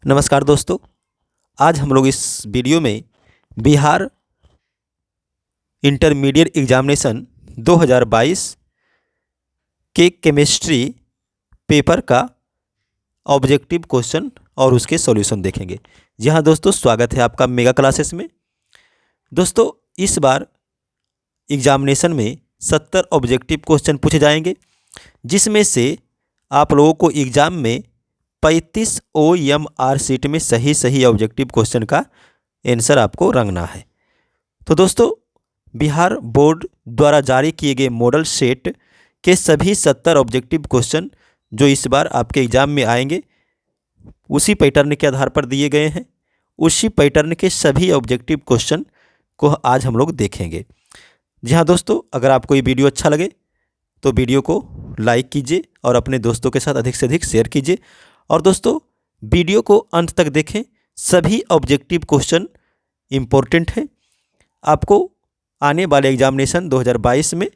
नमस्कार दोस्तों। आज हम लोग इस वीडियो में बिहार इंटरमीडिएट एग्जामिनेशन 2022 के केमिस्ट्री पेपर का ऑब्जेक्टिव क्वेश्चन और उसके सॉल्यूशन देखेंगे। जी हाँ दोस्तों, स्वागत है आपका मेगा क्लासेस में। दोस्तों, इस बार एग्जामिनेशन में 70 ऑब्जेक्टिव क्वेश्चन पूछे जाएंगे, जिसमें से आप लोगों को एग्ज़ाम में 35 OMR सीट में सही ऑब्जेक्टिव क्वेश्चन का आंसर आपको रंगना है। तो दोस्तों, बिहार बोर्ड द्वारा जारी किए गए मॉडल सेट के सभी 70 ऑब्जेक्टिव क्वेश्चन जो इस बार आपके एग्ज़ाम में आएंगे, उसी पैटर्न के आधार पर दिए गए हैं। उसी पैटर्न के सभी ऑब्जेक्टिव क्वेश्चन को आज हम लोग देखेंगे। जी हाँ दोस्तों, अगर आपको ये वीडियो अच्छा लगे तो वीडियो को लाइक कीजिए और अपने दोस्तों के साथ अधिक से अधिक शेयर कीजिए। और दोस्तों, वीडियो को अंत तक देखें, सभी ऑब्जेक्टिव क्वेश्चन इम्पोर्टेंट हैं। आपको आने वाले एग्जामिनेशन 2022 में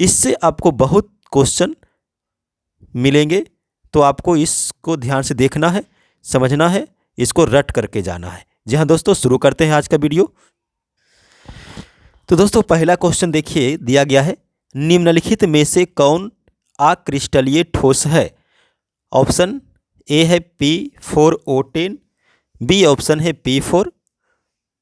इससे आपको बहुत क्वेश्चन मिलेंगे, तो आपको इसको ध्यान से देखना है, समझना है, इसको रट करके जाना है। जी हाँ दोस्तों, शुरू करते हैं आज का वीडियो। तो दोस्तों, पहला क्वेश्चन देखिए, दिया गया है, निम्नलिखित में से कौन अक्रिस्टलीय ठोस है? ऑप्शन ए है P4O10, बी ऑप्शन है P4,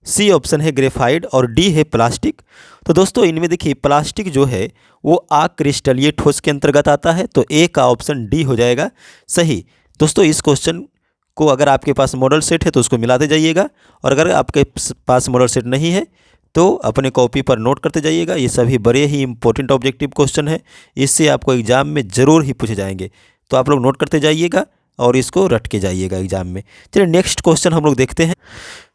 सी ऑप्शन है ग्रेफाइट और डी है प्लास्टिक। तो दोस्तों, इनमें देखिए प्लास्टिक जो है वो अक्रिस्टलीय ठोस के अंतर्गत आता है, तो ए का ऑप्शन डी हो जाएगा सही। दोस्तों, इस क्वेश्चन को अगर आपके पास मॉडल सेट है तो उसको मिलाते जाइएगा, और अगर आपके पास मॉडल सेट नहीं है तो अपने कॉपी पर नोट करते जाइएगा। ये सभी बड़े ही इंपॉर्टेंट ऑब्जेक्टिव क्वेश्चन है, इससे आपको एग्जाम में ज़रूर ही पूछे जाएंगे, तो आप लोग नोट करते जाइएगा और इसको रट के जाइएगा एग्जाम में। चलिए नेक्स्ट क्वेश्चन हम लोग देखते हैं।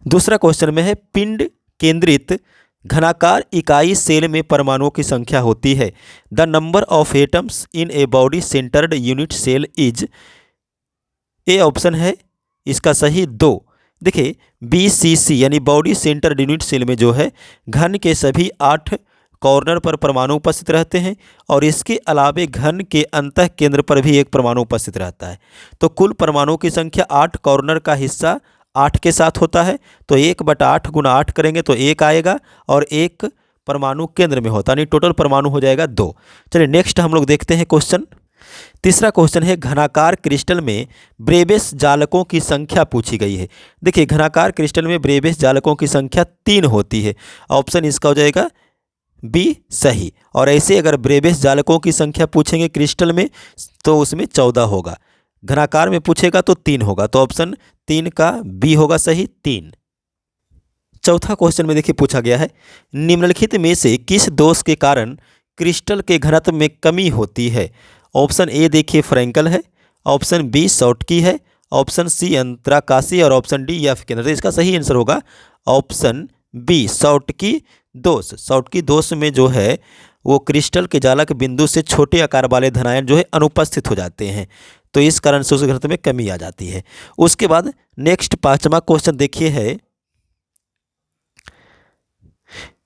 दूसरा क्वेश्चन में है, पिंड केंद्रित घनाकार इकाई सेल में परमाणुओं की संख्या होती है। The number of atoms in a body centred unit cell is, a option है इसका सही 2। देखिए BCC यानी बॉडी सेंटर यूनिट सेल में जो है घन के सभी 8 कॉर्नर पर परमाणु उपस्थित रहते हैं, और इसके अलावे घन के अंतः केंद्र पर भी एक परमाणु उपस्थित रहता है। तो कुल परमाणुओं की संख्या 8 कॉर्नर का हिस्सा 8 के साथ होता है, तो 1/8 गुना 8 करेंगे तो 1 आएगा, और 1 परमाणु केंद्र में होता है, यानी टोटल परमाणु हो जाएगा 2। चलिए नेक्स्ट हम लोग देखते हैं क्वेश्चन। तीसरा क्वेश्चन है, घनाकार क्रिस्टल में ब्रेबेस जालकों की संख्या पूछी गई है। देखिए घनाकार क्रिस्टल में ब्रेबेस जालकों की संख्या 3 होती है, ऑप्शन इसका हो जाएगा बी सही। और ऐसे अगर ब्रेबेस जालकों की संख्या पूछेंगे क्रिस्टल में तो उसमें 14 होगा, घनाकार में पूछेगा तो 3 होगा, तो ऑप्शन 3 का बी होगा सही, 3। चौथा क्वेश्चन में देखिए पूछा गया है, निम्नलिखित में से किस दोष के कारण क्रिस्टल के घनत्व में कमी होती है? ऑप्शन ए देखिए फ्रैंकल है, ऑप्शन बी शॉटकी है, ऑप्शन सी अंतराकाशी और ऑप्शन डी एफ केंद्र। तो इसका सही आंसर होगा ऑप्शन बी शॉटकी दोष। शॉटकी दोष में जो है वो क्रिस्टल के जालक बिंदु से छोटे आकार वाले धनायन जो है अनुपस्थित हो जाते हैं, तो इस कारण से उस घनत्व में कमी आ जाती है। उसके बाद नेक्स्ट 5वां क्वेश्चन देखिए है,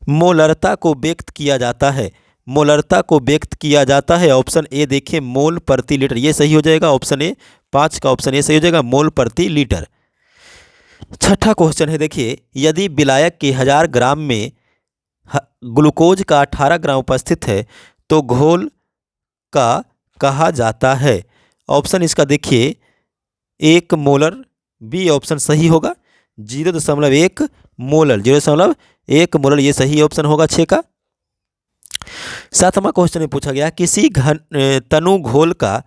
मोलरता को व्यक्त किया जाता है। मोलरता को व्यक्त किया जाता है, ऑप्शन ए देखिए मोल प्रति लीटर, ये सही हो जाएगा, ऑप्शन ए 5 का ऑप्शन ए सही हो जाएगा, मोल प्रति लीटर। छठा क्वेश्चन है, देखिए यदि विलायक के 1000 ग्राम में ग्लूकोज का 18 ग्राम उपस्थित है तो घोल का कहा जाता है? ऑप्शन इसका देखिए 1 मोलर, बी ऑप्शन सही होगा, 0.1 मोलर, 0.1 मोलर, ये सही ऑप्शन होगा 6 का। 7वां क्वेश्चन में पूछा गया, किसी तनु घोल का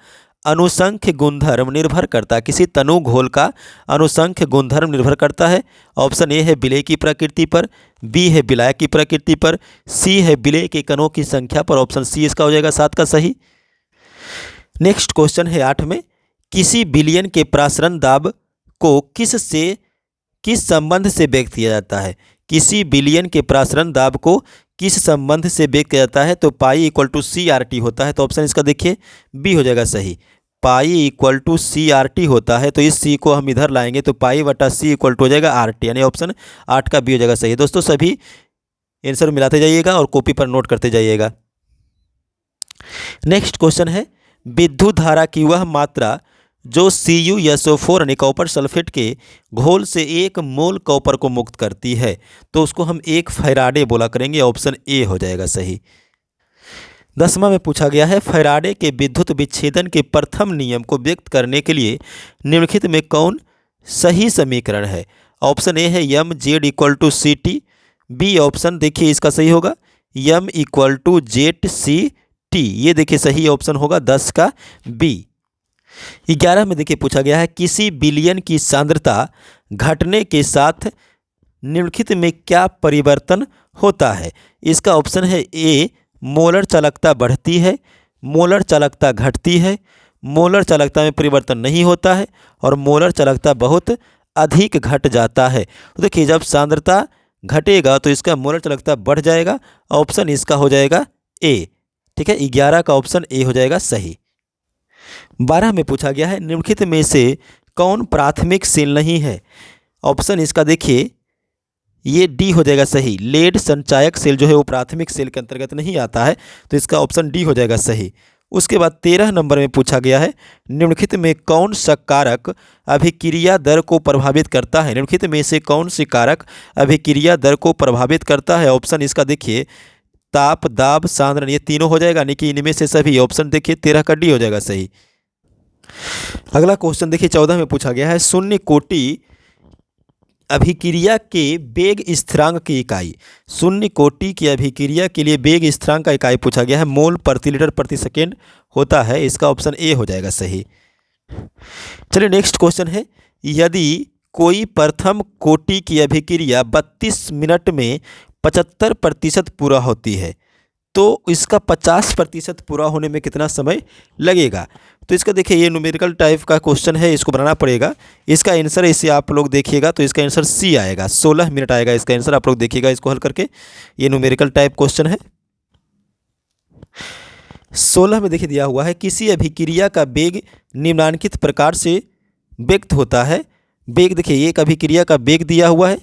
अनुसंख्य गुणधर्म निर्भर करता है। किसी तनु घोल का अनुसंख्य गुणधर्म निर्भर करता है, ऑप्शन ए है विलेय की प्रकृति पर, बी है विलायक की प्रकृति पर, सी है विलेय के कणों की संख्या पर, ऑप्शन सी इसका हो जाएगा 7 का सही। नेक्स्ट क्वेश्चन है 8 में, किसी विलयन के प्रासरण दाब को किस संबंध से व्यक्त किया जाता है? किसी विलयन के प्रासरण दाब को किस संबंध से व्यक्त किया जाता है? तो पाई = CRT होता है, तो ऑप्शन इसका देखिए बी हो जाएगा सही, पाई = CRT होता है, तो इस सी को हम इधर लाएंगे तो पाई/C हो जाएगा RT, यानी ऑप्शन 8 का बी हो जाएगा सही। दोस्तों, सभी आंसर मिलाते जाइएगा और कॉपी पर नोट करते जाइएगा। नेक्स्ट क्वेश्चन है, विद्युत धारा की वह मात्रा जो CuSO4 यानी कॉपर सल्फेट के घोल से 1 मोल कॉपर को मुक्त करती है, तो उसको हम 1 फैराडे बोला करेंगे। ऑप्शन ए हो जाएगा सही। 10वां में पूछा गया है, फैराडे के विद्युत विच्छेदन के प्रथम नियम को व्यक्त करने के लिए निम्नलिखित में कौन सही समीकरण है? ऑप्शन ए है mZ = CT। बी ऑप्शन देखिए इसका सही होगा M = ZCT। ये देखिए सही ऑप्शन होगा 10 का बी। 11 में देखिए पूछा गया है, किसी विलयन की सांद्रता घटने के साथ निम्नलिखित में क्या परिवर्तन होता है? इसका ऑप्शन है ए, मोलर चालकता बढ़ती है, मोलर चालकता घटती है, मोलर चालकता में परिवर्तन नहीं होता है, और मोलर चालकता बहुत अधिक घट जाता है। तो देखिए जब सांद्रता घटेगा तो इसका मोलर चालकता बढ़ जाएगा। ऑप्शन इसका हो जाएगा ए। ठीक है, 11 का ऑप्शन ए हो जाएगा सही। 12 में पूछा गया है, निम्नलिखित में से कौन प्राथमिक सेल नहीं है? ऑप्शन इसका देखिए ये डी हो जाएगा सही। लेड संचायक सेल जो है वो प्राथमिक सेल के अंतर्गत नहीं आता है, तो इसका ऑप्शन डी हो जाएगा सही। उसके बाद 13 नंबर में पूछा गया है, निम्नलिखित में कौन सा कारक अभिक्रिया दर को प्रभावित करता है? निम्नलिखित में से कौन सी कारक अभिक्रिया दर को प्रभावित करता है? ऑप्शन इसका देखिए ताप, दाब, सांद्रण, ये तीनों हो जाएगा, यानी कि इनमें से सभी। ऑप्शन देखिए 13 का डी हो जाएगा सही। अगला क्वेश्चन देखिए 14 में पूछा गया है, शून्य कोटि अभिक्रिया के वेग स्थिरांक की इकाई। शून्य कोटि की अभिक्रिया के लिए वेग स्थिरांक का इकाई पूछा गया है, मोल प्रति लीटर प्रति सेकेंड होता है। इसका ऑप्शन ए हो जाएगा सही। चलिए नेक्स्ट क्वेश्चन है, यदि कोई प्रथम कोटि की अभिक्रिया 32 मिनट में 75% पूरा होती है तो इसका 50% पूरा होने में कितना समय लगेगा? तो इसका देखिए ये न्यूमेरिकल टाइप का क्वेश्चन है, इसको बनाना पड़ेगा। इसका आंसर इसे आप लोग देखिएगा तो इसका आंसर सी आएगा, 16 मिनट आएगा इसका आंसर। आप लोग देखिएगा इसको हल करके, ये न्यूमेरिकल टाइप क्वेश्चन है। 16 में देखिए दिया हुआ है, किसी अभिक्रिया का वेग निम्नांकित प्रकार से व्यक्त होता है। वेग देखिए एक अभिक्रिया का वेग दिया हुआ है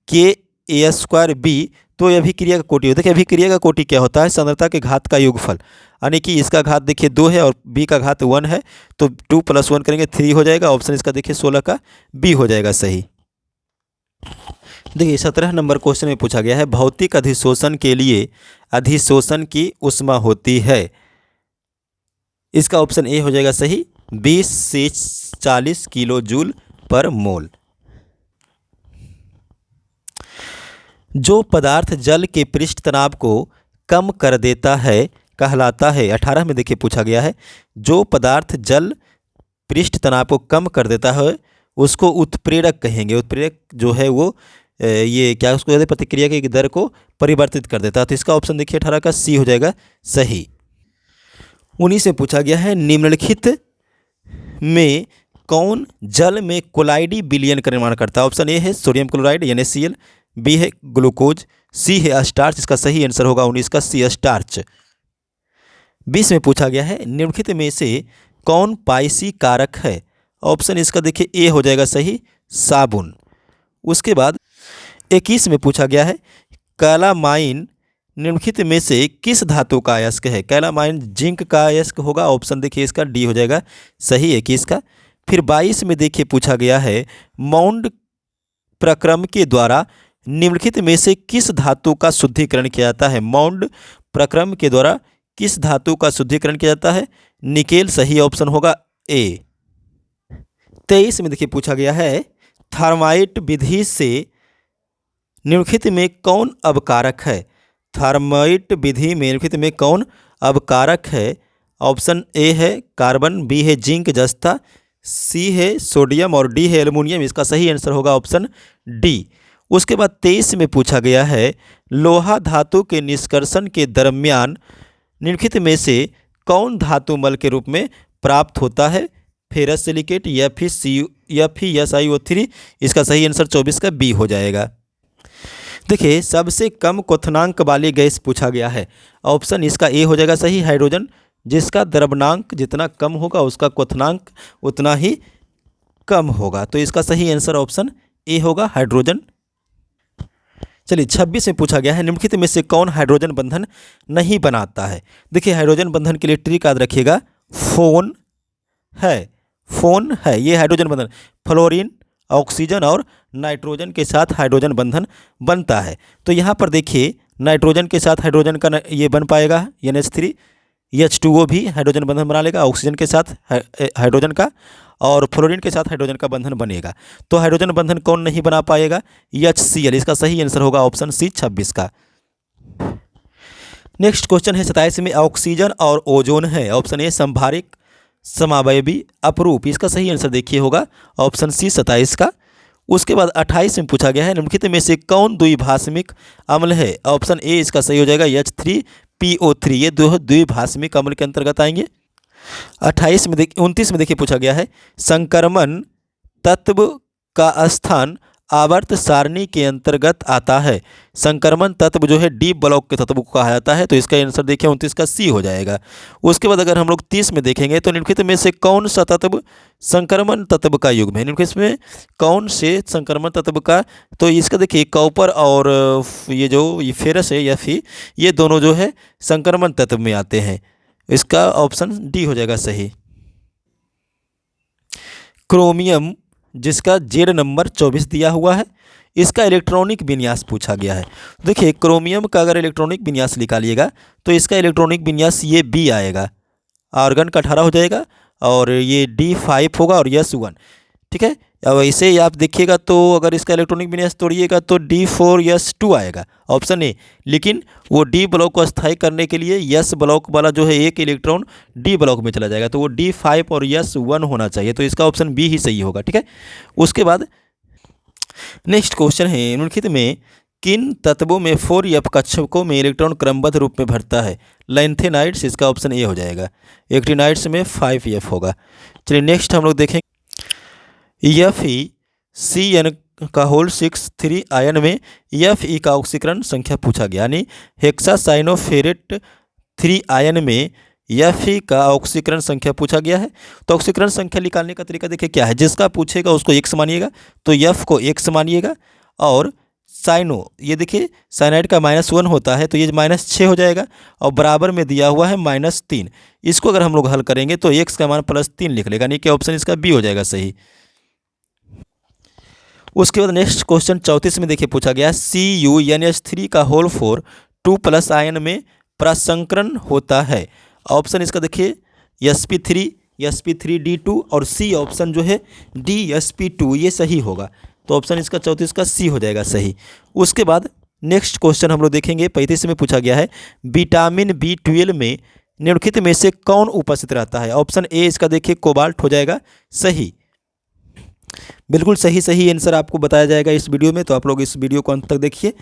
K(A²B), तो ये अभिक्रिया का कोटि। देखिए अभिक्रिया का कोटि क्या होता है? सांद्रता के घात का योगफल, यानी कि इसका घात देखिए 2 है और b का घात 1 है, तो 2 + 1 करेंगे 3 हो जाएगा। ऑप्शन इसका देखिए 16 का बी हो जाएगा सही। देखिए 17 नंबर क्वेश्चन में पूछा गया है, भौतिक अधिशोषण के लिए अधिशोषण की ऊष्मा होती है। इसका ऑप्शन ए हो जाएगा सही, 20 से 40 किलो जूल पर मोल। जो पदार्थ जल के पृष्ठ तनाव को कम कर देता है कहलाता है। 18 में देखिए पूछा गया है, जो पदार्थ जल पृष्ठ तनाव को कम कर देता है उसको उत्प्रेरक कहेंगे। उत्प्रेरक जो है वो ये क्या उसको कहते हैं? प्रतिक्रिया की दर को परिवर्तित कर देता है। तो इसका ऑप्शन देखिए 18 का सी हो जाएगा सही। 19 में पूछा गया है, निम्नलिखित में कौन जल में कोलाइडी विलयन का निर्माण करता है? ऑप्शन ए है सोडियम क्लोराइड NaCl, बी है ग्लूकोज, सी है स्टार्च। इसका सही आंसर होगा 19 का सी, स्टार्च। 20 में पूछा गया है, निम्नलिखित में से कौन पाइसी कारक है? ऑप्शन इसका देखिए ए हो जाएगा सही, साबुन। उसके बाद 21 में पूछा गया है, कैलामाइन निम्नलिखित में से किस धातु का अयस्क है? कैलामाइन जिंक का अयस्क होगा। ऑप्शन देखिए इसका डी हो जाएगा सही 21 का। फिर 22 में देखिए पूछा गया है, माउंड प्रक्रम के द्वारा निम्नलिखित में से किस धातु का शुद्धिकरण किया जाता है? माउंड प्रक्रम के द्वारा किस धातु का शुद्धिकरण किया जाता है? निकेल सही ऑप्शन होगा ए। 23 में देखिए पूछा गया है, थर्माइट विधि से निम्नलिखित में कौन अवकारक है? थर्माइट विधि में निम्नलिखित में कौन अवकारक है? ऑप्शन ए है कार्बन, बी है जिंक जस्ता, सी है सोडियम और डी है एल्युमिनियम। इसका सही आंसर होगा ऑप्शन डी। उसके बाद 23 में पूछा गया है, लोहा धातु के निष्कर्षण के दरमियान निम्नलिखित में से कौन धातु मल के रूप में प्राप्त होता है? फेरस सिलिकेट या फिर SiO3। इसका सही आंसर 24 का बी हो जाएगा। देखिए सबसे कम क्वथनांक वाली गैस पूछा गया है। ऑप्शन इसका ए हो जाएगा सही, हाइड्रोजन। जिसका द्रव्यनांक जितना कम होगा उसका क्वथनांक उतना ही कम होगा। तो इसका सही आंसर ऑप्शन ए होगा, हाइड्रोजन। चलिए 26 में पूछा गया है, निम्नलिखित में से कौन हाइड्रोजन बंधन नहीं बनाता है? देखिए हाइड्रोजन बंधन के लिए ट्रिक याद रखिएगा, फोन है। फोन है, ये हाइड्रोजन बंधन फ्लोरीन, ऑक्सीजन और नाइट्रोजन के साथ हाइड्रोजन बंधन बनता है। तो यहाँ पर देखिए नाइट्रोजन के साथ हाइड्रोजन का ये बन पाएगा NH3, H2O भी हाइड्रोजन बंधन बना लेगा ऑक्सीजन के साथ हाइड्रोजन का, और फ्लोरीन के साथ हाइड्रोजन का बंधन बनेगा। तो हाइड्रोजन बंधन कौन नहीं बना पाएगा? HCl। इसका सही आंसर होगा ऑप्शन सी 26 का। नेक्स्ट क्वेश्चन है 27 में, ऑक्सीजन और ओजोन है। ऑप्शन ए संभारिक, समावयवी, अपरूप। इसका सही आंसर देखिए होगा ऑप्शन सी 27 का। उसके बाद 28 में पूछा गया है, निम्नलिखित में से कौन द्विभाषमिक अम्ल है? ऑप्शन ए इसका सही हो जाएगा H3PO3। ये दो द्विभाषमिक अम्ल के अंतर्गत आएंगे। 29 में देखिए पूछा गया है, संक्रमण तत्व का स्थान आवर्त सारणी के अंतर्गत आता है। संक्रमण तत्व जो है डी ब्लॉक के तत्व को कहा जाता है। तो इसका आंसर देखिए 29 का सी हो जाएगा। उसके बाद अगर हम लोग 30 में देखेंगे तो निम्नलिखित में से कौन सा तत्व संक्रमण तत्व का युग्म है? निम्नलिखित में कौन से संक्रमण तत्व का? तो इसका देखिए कॉपर और ये जो ये फेरस है या फिर ये दोनों जो है संक्रमण तत्व में आते हैं। इसका ऑप्शन डी हो जाएगा सही। क्रोमियम जिसका जेड नंबर 24 दिया हुआ है, इसका इलेक्ट्रॉनिक विन्यास पूछा गया है। देखिए क्रोमियम का अगर इलेक्ट्रॉनिक विन्यास निकालिएगा तो इसका इलेक्ट्रॉनिक विन्यास ये बी आएगा, आर्गन का 18 हो जाएगा, और ये D5 होगा और S1। ठीक है, अब इसे आप देखिएगा तो अगर इसका इलेक्ट्रॉनिक विन्यास तोड़िएगा तो D4S2 आएगा ऑप्शन ए। लेकिन वो डी ब्लॉक को स्थायी करने के लिए S ब्लॉक वाला जो है एक इलेक्ट्रॉन डी ब्लॉक में चला जाएगा, तो वो D5 और S1 होना चाहिए। तो इसका ऑप्शन बी ही सही होगा। ठीक है, उसके बाद नेक्स्ट क्वेश्चन है, निम्नलिखित में किन तत्वों में 4f कक्षकों में इलेक्ट्रॉन क्रमबद्ध रूप में भरता है? लैंथेनाइड्स। इसका ऑप्शन ए हो जाएगा। एक्टिनाइड्स में 5f होगा। चलिए नेक्स्ट हम लोग देखेंगे, FeCN का होल 6 आयन में Fe का ऑक्सीकरण संख्या पूछा गया, यानी हेक्सासाइनोफेरेट 3 आयन में Fe का ऑक्सीकरण संख्या पूछा गया है। तो ऑक्सीकरण संख्या निकालने का तरीका देखिए क्या है, जिसका पूछेगा उसको x मानिएगा, तो F को x मानिएगा, और साइनो ये देखिए साइनाइड का -1 होता है तो ये -6 हो जाएगा, और बराबर में दिया हुआ है -3। इसको अगर हम लोग हल करेंगे तो x का मान +3 लिख लेगा, यानी कि ऑप्शन इसका बी हो जाएगा सही। उसके बाद नेक्स्ट क्वेश्चन 34 में देखिए पूछा गया, CuNH3 का होल 4 2+ आयन में प्रसंकरण होता है। ऑप्शन इसका देखिए sp3, sp3d2 और सी ऑप्शन जो है dsp2, ये सही होगा। तो ऑप्शन इसका 34 का सी हो जाएगा सही। उसके बाद नेक्स्ट क्वेश्चन हम लोग देखेंगे 35 में पूछा गया है, विटामिन B12 में निम्नलिखित में से कौन उपस्थित रहता है? ऑप्शन ए इसका देखिए कोबाल्ट हो जाएगा सही। बिल्कुल सही आंसर आपको बताया जाएगा इस वीडियो में, तो आप लोग इस वीडियो को अंत तक देखिए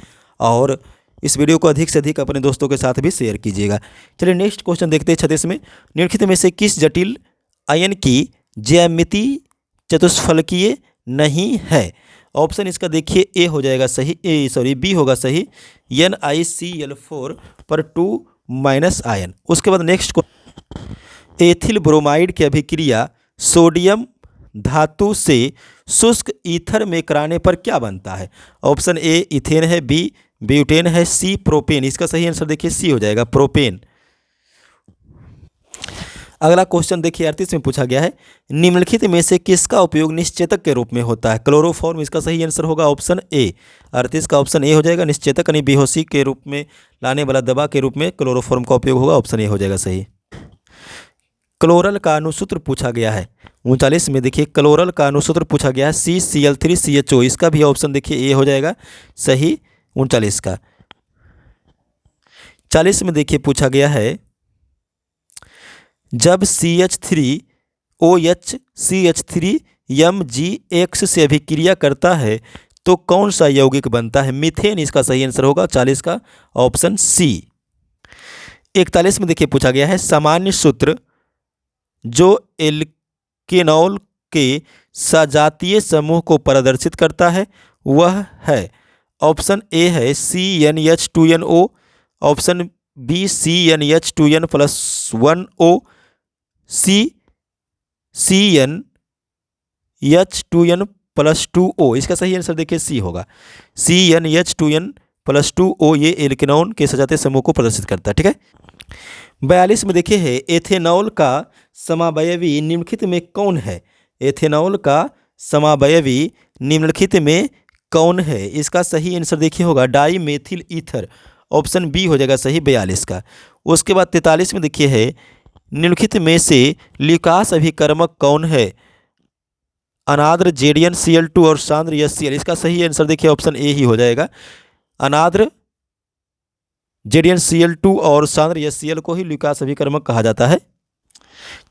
और इस वीडियो को अधिक से अधिक अपने दोस्तों के साथ भी शेयर कीजिएगा। चलिए नेक्स्ट क्वेश्चन देखते हैं 36 में, निम्नलिखित में से किस जटिल आयन की ज्यामिति चतुष्फलकीय नहीं है? ऑप्शन इसका देखिए ए हो जाएगा सही, बी होगा सही, NiCl4 पर 2- आयन। उसके बाद नेक्स्ट एथिल ब्रोमाइड की अभिक्रिया सोडियम धातु से शुष्क ईथर में कराने पर क्या बनता है? ऑप्शन ए इथेन है, बी ब्यूटेन है, सी प्रोपेन। इसका सही आंसर देखिए सी हो जाएगा प्रोपेन। अगला क्वेश्चन देखिए 38 में पूछा गया है, निम्नलिखित में से किसका उपयोग निश्चेतक के रूप में होता है? क्लोरोफॉर्म। इसका सही आंसर होगा ऑप्शन ए। 38 का ऑप्शन ए हो जाएगा। निश्चेतक यानी बेहोशी के रूप में लाने वाला दवा के रूप में क्लोरोफॉर्म का उपयोग होगा, ऑप्शन ए हो जाएगा सही। क्लोरल का अणुसूत्र पूछा गया है 39 में, देखिए क्लोरल का अणुसूत्र पूछा गया है CCl3CHO। इसका भी ऑप्शन देखिए ए हो जाएगा सही 39 का। 40 में देखिए पूछा गया है, जब CH3OH CH3MgX से अभिक्रिया करता है तो कौन सा यौगिक बनता है? मीथेन। इसका सही आंसर होगा 40 का ऑप्शन सी। 41 में देखिए पूछा गया है, सामान्य सूत्र जो एल्केनॉल के सजातीय समूह को प्रदर्शित करता है वह है? ऑप्शन ए है CnH2nO, ऑप्शन बी CnH2n+1O, सी CnH2n+2O। इसका सही आंसर देखिए सी होगा, CnH2n+2O ये एल्केनॉल के सजातीय समूह को प्रदर्शित करता है। ठीक है, 42 में देखिए है, एथेनॉल का समावयवी निम्नलिखित में कौन है? एथेनॉल का समावयवी निम्नलिखित में कौन है? इसका सही आंसर देखिए होगा dimethyl ether, option B हो जाएगा सही 42 का। उसके बाद 43 में देखिए है निम्नलिखित में से ल्यूकास अभिकर्मक कौन है? अनाद्र जेडियन Cl2 और सांद्र HCl। इसका सही आंसर देखिए ऑप्शन ए ही हो जाएगा। अनाद्र जेडियन Cl2 और सांद्र HCl को ही ल्यूकास अभिकर्मक कहा जाता है।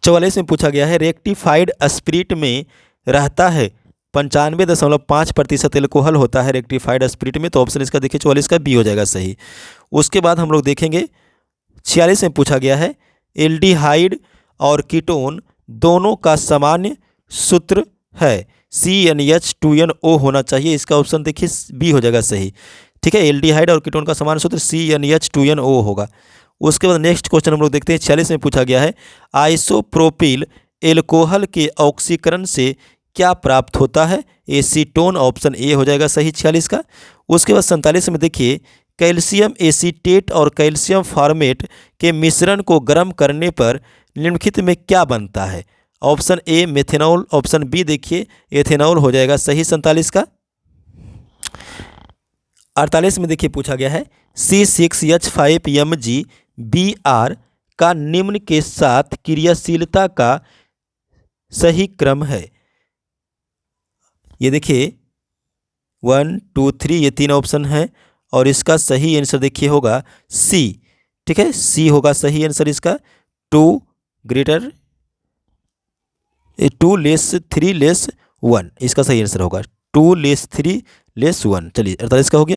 44 में पूछा गया है रेक्टिफाइड स्पिरिट में रहता है 95.5% एल्कोहल होता है रेक्टिफाइड स्पिरिट में, तो ऑप्शन इसका देखिए 44 का बी हो जाएगा सही। उसके बाद हम लोग देखेंगे 46 में पूछा गया है एल्डिहाइड और कीटोन दोनों का सामान्य सूत्र है CnH2nO होना चाहिए, इसका ऑप्शन देखिए बी हो जाएगा सही। ठीक है, एल्डिहाइड और कीटोन का सामान्य सूत्र CnH2nO होगा। उसके बाद नेक्स्ट क्वेश्चन हम लोग देखते हैं 46 में पूछा गया है आइसोप्रोपिल एल्कोहल के ऑक्सीकरण से क्या प्राप्त होता है? एसीटोन, ऑप्शन ए हो जाएगा सही 46 का। उसके बाद 47 में देखिए कैल्शियम एसीटेट और कैल्शियम फॉर्मेट के मिश्रण को गर्म करने पर निम्नलिखित में क्या बनता है? Option A methanol, option B देखिए एथेनॉल हो जाएगा सही 47 का। 48 में देखिए पूछा गया है C6H5Mg का निम्न के साथ क्रियाशीलता का सही क्रम है। ये देखिए 1 2 3 ये 3 ऑप्शन है और इसका सही आंसर देखिए होगा सी। ठीक है, सी होगा सही आंसर इसका। 2 ग्रेटर 2 लेस 3 लेस 1 इसका सही आंसर होगा 2 लेस 3 लेस 1। चलिए 48 का हो गया।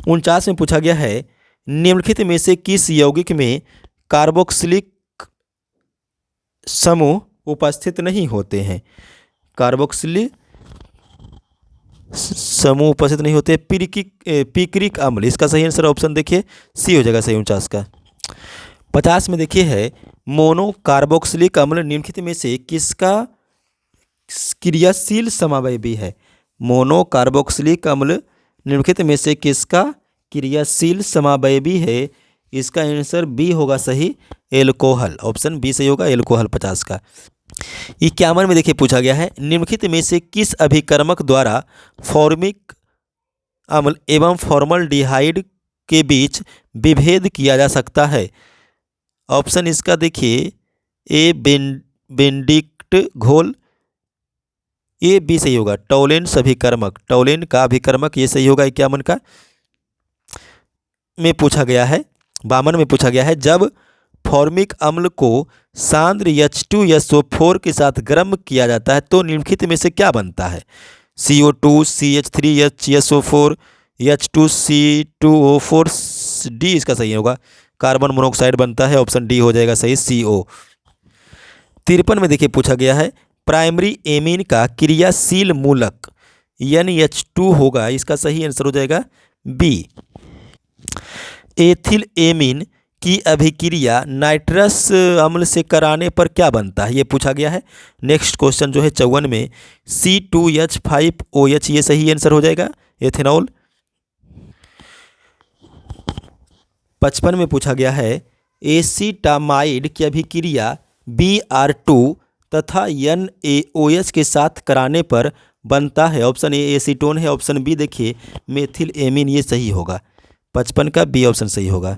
49 में पूछा गया है निम्नलिखित में से किस यौगिक में कार्बोक्सिलिक समूह उपस्थित नहीं होते हैं? कार्बोक्सिलिक समूह उपस्थित नहीं होते पिक्रिक अम्ल, इसका सही आंसर ऑप्शन देखिए सी हो जाएगा सही 49 का। 50 में देखिए है मोनो कार्बोक्सिलिक अम्ल निम्नलिखित में से किसका क्रियाशील समावयवी है? मोनो कार्बोक्सिलिक अम्ल निम्नलिखित में से किसका क्रियाशील समावयवी है? इसका आंसर बी होगा सही एल्कोहल, ऑप्शन बी सही होगा एल्कोहल 50 का। 51 में देखिए पूछा गया है निम्नलिखित में से किस अभिकर्मक द्वारा फॉर्मिक अम्ल एवं फॉर्मल्डिहाइड के बीच विभेद किया जा सकता है? ऑप्शन इसका देखिए ए बेंडिक्ट घोल, ये बी सही होगा टोलेंस अभिकर्मक, टोलेन का अभिकर्मक ये सही होगा 51 का। में पूछा गया है 52 में पूछा गया है जब फॉर्मिक अम्ल को सांद्र H2SO4 के साथ गर्म किया जाता है तो निम्नलिखित में से क्या बनता है? CO2 CH3HSO4 H2C2O4 डी इसका सही होगा कार्बन मोनोऑक्साइड बनता है, ऑप्शन डी हो जाएगा सही CO। 53 में देखिए पूछा गया है प्राइमरी एमीन का क्रियाशील मूलक NH2 होगा, इसका सही आंसर हो जाएगा बी। एथिल एमीन की अभिक्रिया नाइट्रस अम्ल से कराने पर क्या बनता है? ये पूछा गया है। नेक्स्ट क्वेश्चन जो है 54 में C2H5OH ये सही आंसर हो जाएगा एथेनॉल। 55 में पूछा गया है एसीटामाइड की अभिक्रिया Br2 तथा NaOH के साथ कराने पर बनता है, ऑप्शन ए एसीटोन है, ऑप्शन बी देखिए मेथिल एमीन ये सही होगा 55 का बी ऑप्शन सही होगा।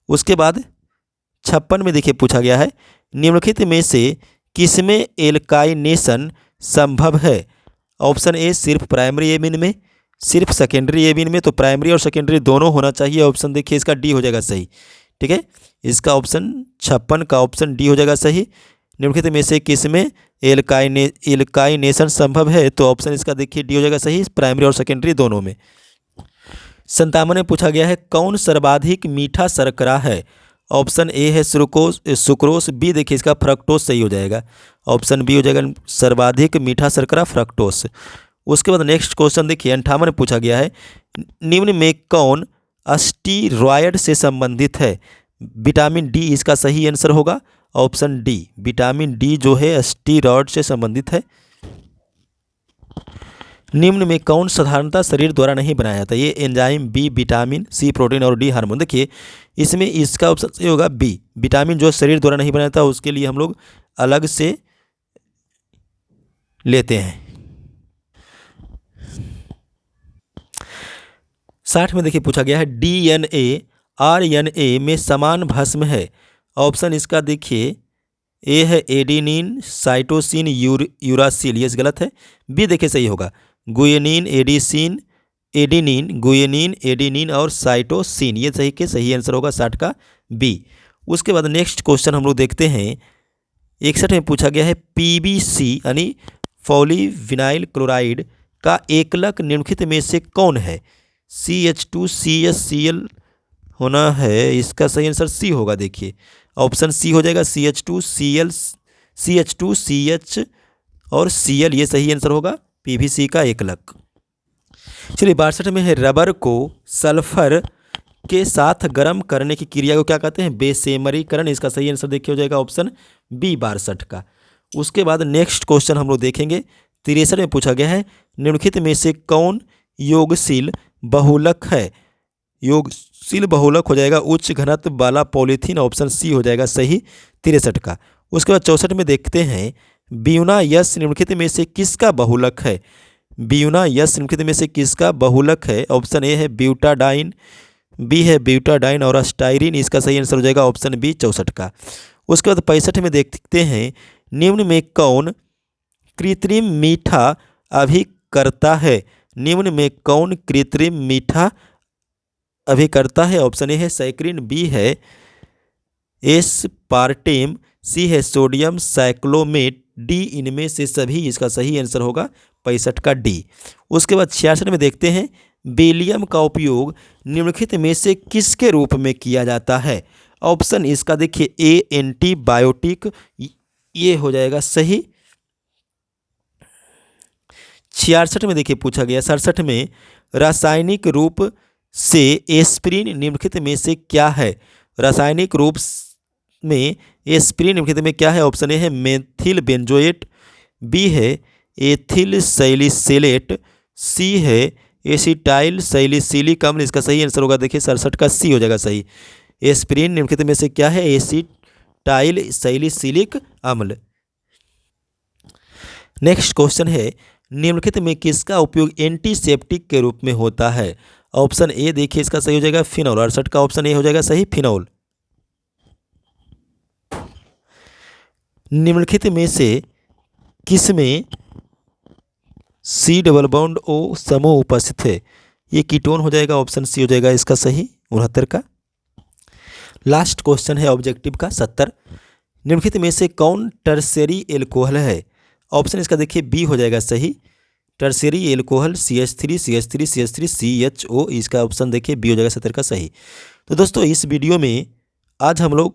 उसके बाद 56 में देखिए पूछा गया है निम्नलिखित में से किसमें एल्काइनेशन संभव है? ऑप्शन ए सिर्फ प्राइमरी एमीन में, सिर्फ सेकेंडरी एमीन में, तो प्राइमरी और सेकेंडरी दोनों होना चाहिए, ऑप्शन देखिए इसका डी हो जाएगा सही। ठीक है, इसका ऑप्शन 56 का ऑप्शन डी हो जाएगा सही। निम्नलिखित में से किसमें एल्काइनेशन संभव है? तो ऑप्शन इसका देखिए डी हो जाएगा सही, प्राइमरी और सेकेंडरी दोनों में। 57 में पूछा गया है कौन सर्वाधिक मीठा शर्करा है? ऑप्शन ए है सुक्रोस, बी देखिए इसका फ्रक्टोस सही हो जाएगा, ऑप्शन बी हो जाएगा सर्वाधिक मीठा शर्करा फ्रक्टोस। उसके बाद नेक्स्ट क्वेश्चन देखिए 58 में पूछा गया है निम्न में कौन स्टीरॉयड से संबंधित है? विटामिन डी इसका सही आंसर होगा, ऑप्शन डी विटामिन डी जो है स्टीरॉयड से संबंधित है। निम्न में कौन साधारणतः शरीर द्वारा नहीं बनाया जाता? ये एंजाइम, बी विटामिन, सी प्रोटीन और डी हार्मोन। देखिए इसमें इसका ऑप्शन सही होगा बी विटामिन जो शरीर द्वारा नहीं बनाया जाता उसके लिए हम लोग अलग से लेते हैं। 60 में देखिए पूछा गया है DNA RNA में समान भस्म है। ऑप्शन इसका देखिए ए है एडिनिन साइटोसिन यूरासिल, ये गलत है। बी देखिए सही होगा गुएनिन एडिसिन एडिनिन गुएनिन एडिनिन और साइटोसिन, ये सही के सही आंसर होगा 60 का बी। उसके बाद नेक्स्ट क्वेश्चन हम लोग देखते हैं 61 में पूछा गया है PBC यानी पॉलीविनाइल क्लोराइड का एकलक निम्नलिखित में से कौन है। CH2CHCl होना है, इसका सही आंसर सी होगा। देखिए ऑप्शन सी हो जाएगा CH2Cl CH2CH और Cl, ये सही आंसर होगा PVC का एकलक। चलिए 62 में है रबर को सल्फर के साथ गर्म करने की क्रिया को क्या कहते हैं, बेसेमरीकरण। इसका सही आंसर देखिए हो जाएगा ऑप्शन बी 62 का। उसके बाद नेक्स्ट क्वेश्चन हम लोग देखेंगे 63 में पूछा गया है निम्नलिखित में से कौन योगशील बहुलक है। योगशील बहुलक हो जाएगा उच्च घनत्व वाला पॉलीथीन, ऑप्शन सी हो जाएगा सही 63 का। उसके बाद 64 में देखते हैं ब्यूना यस निम्नलिखित में से किसका बहुलक है। ब्यूना यस निम्नलिखित में से किसका बहुलक है। ऑप्शन ए है ब्यूटाडाइन, बी है ब्यूटाडाइन और स्टाइरिन, इसका सही आंसर हो जाएगा ऑप्शन बी 64 का। उसके बाद 65 में देखते हैं निम्न में कौन कृत्रिम मीठा अभिकर्ता है। निम्न में कौन कृत्रिम मीठा अभिकर्ता है। ऑप्शन ए है सैकरिन, बी है एस्पार्टेम, सी है सोडियम साइक्लोमेट, डी इनमें से सभी, इसका सही आंसर होगा 65 का डी। उसके बाद 66 में देखते हैं बेलियम का उपयोग निम्नलिखित में से किसके रूप में किया जाता है। ऑप्शन इसका देखिए ए एंटीबायोटिक, ये हो जाएगा सही। 66 में देखिए पूछा गया 67 में रासायनिक रूप से एस्पिरिन निम्नलिखित में से क्या है। रासायनिक रूप में एस्पिरिन निम्नलिखित में क्या है। ऑप्शन ए है मेथिल बेंजोएट, बी है एथिल सैलिसिलेट, सी है एसिटाइल सैलिसिलिक अम्ल, इसका सही आंसर होगा देखिए 67 का सी हो जाएगा सही। एस्पिरिन निम्नलिखित में से क्या है, एसिटाइल सैलिसिलिक अम्ल। नेक्स्ट क्वेश्चन है निम्नलिखित में किसका उपयोग एंटीसेप्टिक के रूप में होता है। ऑप्शन ए देखिए इसका सही हो जाएगा फिनॉल, 68 का ऑप्शन ए हो जाएगा सही फिनॉल। निम्नलिखित में से किसमें सी डबल बॉन्ड ओ समूह उपस्थित है। ये कीटोन हो जाएगा, ऑप्शन सी हो जाएगा इसका सही 69 का। लास्ट क्वेश्चन है ऑब्जेक्टिव का 70, निम्नलिखित में से कौन टर्शियरी एल्कोहल है। ऑप्शन इसका देखिए बी हो जाएगा सही tertiary alcohol CH3 CH3 CH3 CHO, इसका ऑप्शन देखिए बी हो जाएगा 70 का सही। तो दोस्तों इस वीडियो में आज हम लोग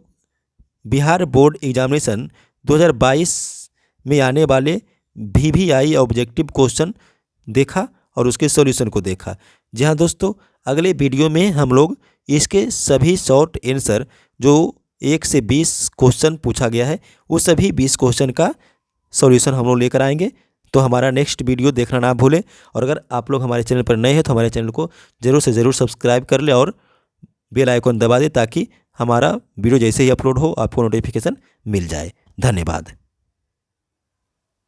बिहार बोर्ड एग्जामिनेशन 2022 में आने वाले VVI ऑब्जेक्टिव क्वेश्चन देखा और उसके सॉल्यूशन को देखा। जी हाँ दोस्तों, अगले वीडियो में हम लोग इसके सभी शॉर्ट आंसर जो 1 से 20 क्वेश्चन पूछा गया है वो सभी 20 क्वेश्चन का सॉल्यूशन हम लोग लेकर आएंगे। तो हमारा नेक्स्ट वीडियो देखना ना भूलें और अगर आप लोग हमारे चैनल पर नए हैं तो हमारे चैनल को ज़रूर से ज़रूर सब्सक्राइब कर लें और बेल आइकन दबा दें ताकि हमारा वीडियो जैसे ही अपलोड हो आपको नोटिफिकेशन मिल जाए। धन्यवाद।